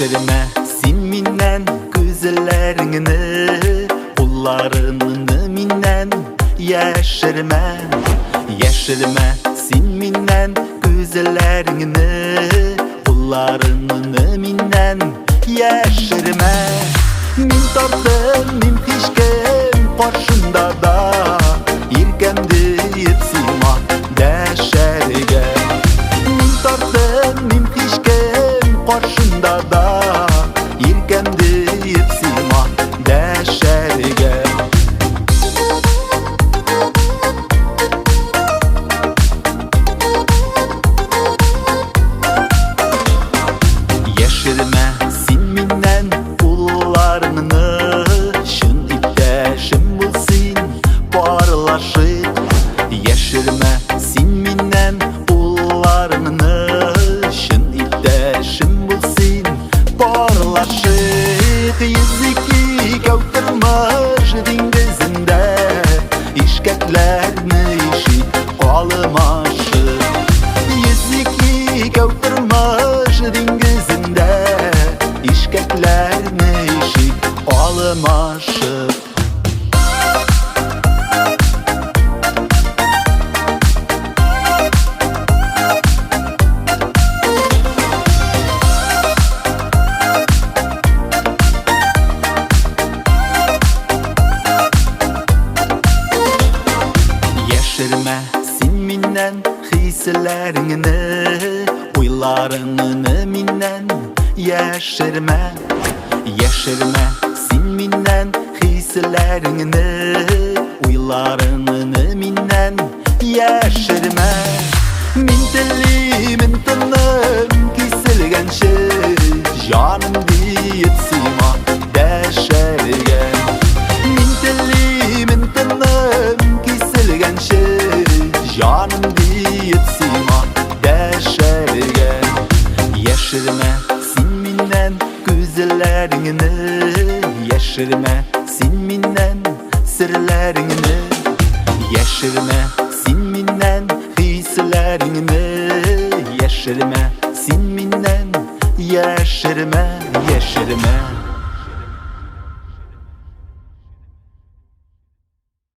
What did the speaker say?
Yeşirme sin minnen gözlerini, kullarını minnen yeşirme. Yeşirme sin minnen gözlerini, kullarını minnen yeşirme. Min tortım min pişkem karşında da irkemdi yetsima deşerge. Min tortım min pişkem karşında da irkemdi yetsima deşerge. Yeşirme sin minnen kullarını, şın ipteşim bulsin parlaşıp. Yeşirme sin minnen kullarını, şın ipteşim bulsin parlaşıp. Yüziki kavtırmış dingizinde, işkeklerini işit kalmaşıp. Yüziki kavtırmış dingizinde, işkeklerini işit kalmaşıp. Yeşirme sin minnen hislerini, uylarını minnen yeşirme. Yeşirme sin minnen hislerini, uylarını minnen yeşirme. Min telli min tınım kesilgençe, canım deyip sima deşerge. Min telli min tınım kesilgençe, canım deyip sima deşerge. Yeşirme sin minnen gözlerini, yeşirme sin minnen sırlarını. Yeşirme sin minnen hislerini, yeşirme sin minnen yeşirme, yeşirme.